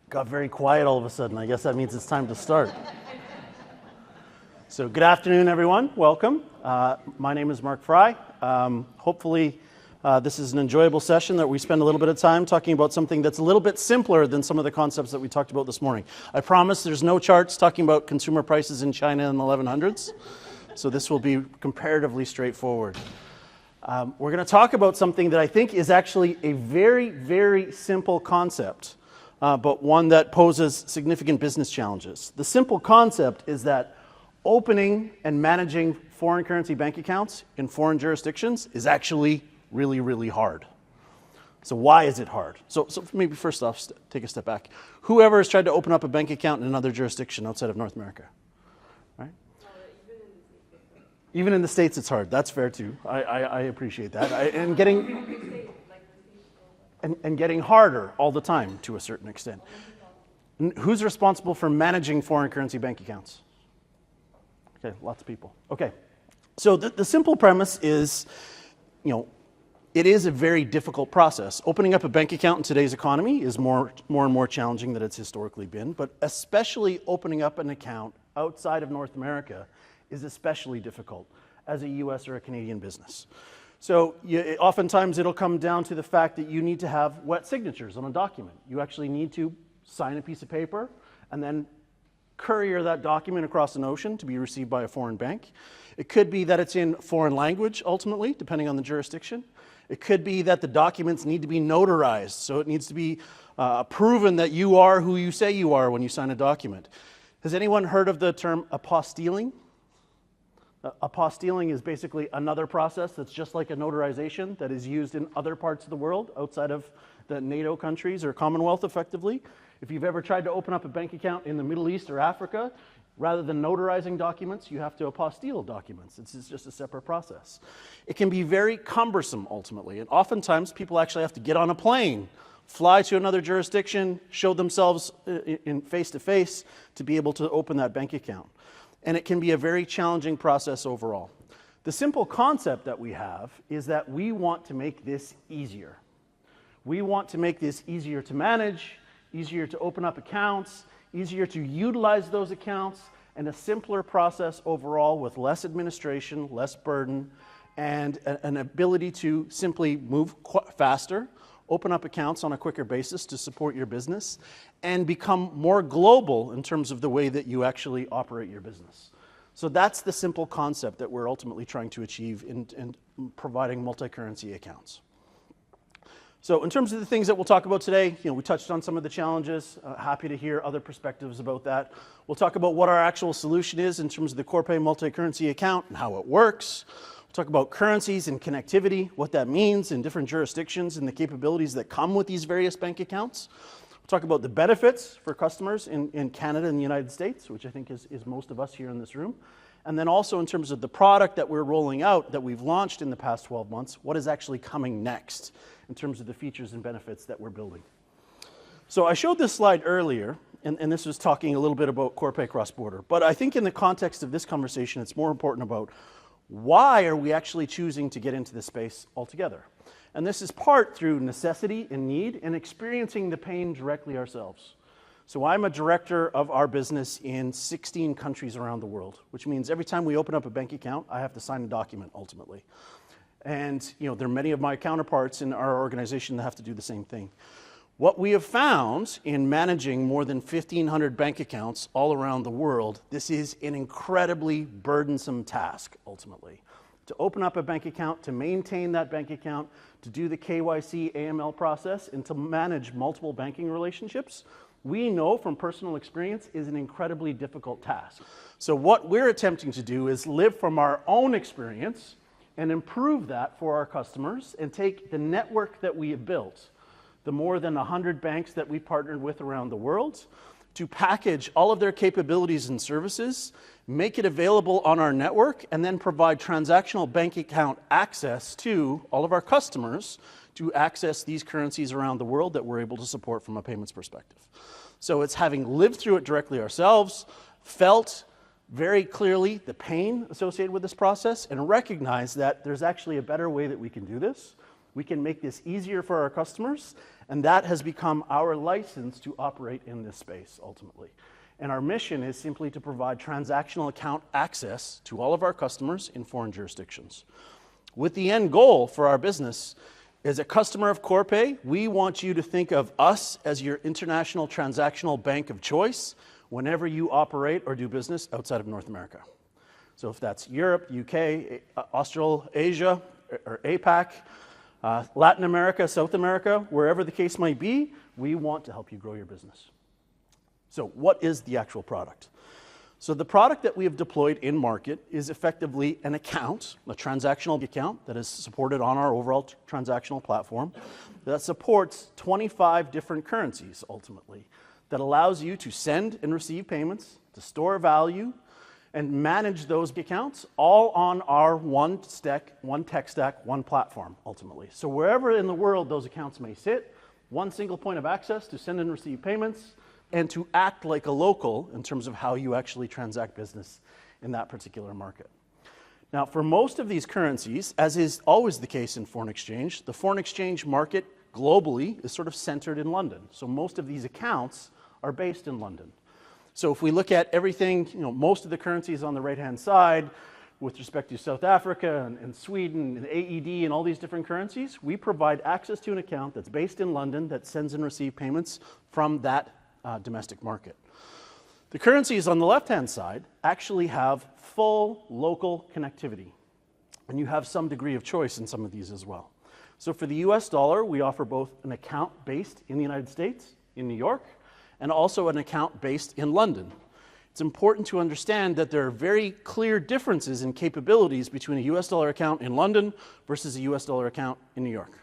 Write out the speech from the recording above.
Got very quiet all of a sudden. I guess that means it's time to start. So good afternoon, everyone. Welcome. My name is Mark Frey. Hopefully this is an enjoyable session that we spend a little bit of time talking about something that's a little bit simpler than some of the concepts that we talked about this morning. I promise there's no charts talking about consumer prices in China in the 1100s. So this will be comparatively straightforward. We're going to talk about something that I think is actually a very, very simple concept, but one that poses significant business challenges. The simple concept is that opening and managing foreign currency bank accounts in foreign jurisdictions is actually really, really hard. So why is it hard? So maybe first off, take a step back. Whoever has tried to open up a bank account in another jurisdiction outside of North America? Right? Even in the States it's hard. That's fair too. I appreciate that. And getting harder all the time to a certain extent. Who's responsible for managing foreign currency bank accounts? Okay, lots of people. Okay, so the simple premise is, it is a very difficult process. Opening up a bank account in today's economy is more and more challenging than it's historically been, but especially opening up an account outside of North America is especially difficult as a US or a Canadian business. So oftentimes it'll come down to the fact that you need to have wet signatures on a document. You actually need to sign a piece of paper and then courier that document across an ocean to be received by a foreign bank. It could be that it's in foreign language, ultimately, depending on the jurisdiction. It could be that the documents need to be notarized, so it needs to be proven that you are who you say you are when you sign a document. Has anyone heard of the term apostilling? Apostilling is basically another process that's just like a notarization that is used in other parts of the world outside of the NATO countries or Commonwealth, effectively. If you've ever tried to open up a bank account in the Middle East or Africa, rather than notarizing documents, you have to apostille documents. It's just a separate process. It can be very cumbersome, ultimately, and oftentimes people actually have to get on a plane, fly to another jurisdiction, show themselves in face-to-face to be able to open that bank account. And it can be a very challenging process overall. The simple concept that we have is that we want to make this easier. We want to make this easier to manage, easier to open up accounts, easier to utilize those accounts, and a simpler process overall with less administration, less burden, and an ability to simply move faster, open up accounts on a quicker basis to support your business, and become more global in terms of the way that you actually operate your business. So that's the simple concept that we're ultimately trying to achieve in providing multi-currency accounts. So in terms of the things that we'll talk about today, we touched on some of the challenges. Happy to hear other perspectives about that. We'll talk about what our actual solution is in terms of the Corpay Multi-Currency Account and how it works. We'll talk about currencies and connectivity, what that means in different jurisdictions and the capabilities that come with these various bank accounts. We'll talk about the benefits for customers in Canada and the United States, which I think is most of us here in this room. And then also in terms of the product that we're rolling out that we've launched in the past 12 months, what is actually coming next in terms of the features and benefits that we're building. So I showed this slide earlier, and this was talking a little bit about Corpay cross-border. But I think in the context of this conversation, it's more important about why are we actually choosing to get into this space altogether? And this is part through necessity and need and experiencing the pain directly ourselves. So I'm a director of our business in 16 countries around the world, which means every time we open up a bank account, I have to sign a document ultimately. And there are many of my counterparts in our organization that have to do the same thing. What we have found in managing more than 1,500 bank accounts all around the world, this is an incredibly burdensome task, ultimately. To open up a bank account, to maintain that bank account, to do the KYC, AML process, and to manage multiple banking relationships, we know from personal experience is an incredibly difficult task. So what we're attempting to do is live from our own experience and improve that for our customers and take the network that we have built, the more than 100 banks that we partnered with around the world, to package all of their capabilities and services, make it available on our network, and then provide transactional bank account access to all of our customers to access these currencies around the world that we're able to support from a payments perspective. So it's having lived through it directly ourselves, felt very clearly the pain associated with this process, and recognize that there's actually a better way that we can do this. We can make this easier for our customers, and that has become our license to operate in this space, ultimately. And our mission is simply to provide transactional account access to all of our customers in foreign jurisdictions. With the end goal for our business, as a customer of Corpay, we want you to think of us as your international transactional bank of choice whenever you operate or do business outside of North America. So if that's Europe, UK, Australasia, or APAC, Latin America, South America, wherever the case might be, we want to help you grow your business. So what is the actual product? So the product that we have deployed in market is effectively an account, a transactional account that is supported on our overall transactional platform that supports 25 different currencies, ultimately, that allows you to send and receive payments, to store value, and manage those accounts all on our one tech stack, one platform, ultimately. So wherever in the world those accounts may sit, one single point of access to send and receive payments, and to act like a local in terms of how you actually transact business in that particular market. Now, for most of these currencies, as is always the case in foreign exchange, the foreign exchange market globally is sort of centered in London. So most of these accounts are based in London. So if we look at everything, most of the currencies on the right-hand side, with respect to South Africa and Sweden and AED and all these different currencies, we provide access to an account that's based in London that sends and receives payments from that domestic market. The currencies on the left-hand side actually have full local connectivity, and you have some degree of choice in some of these as well. So for the US dollar, we offer both an account based in the United States, in New York, and also an account based in London. It's important to understand that there are very clear differences in capabilities between a US dollar account in London versus a US dollar account in New York.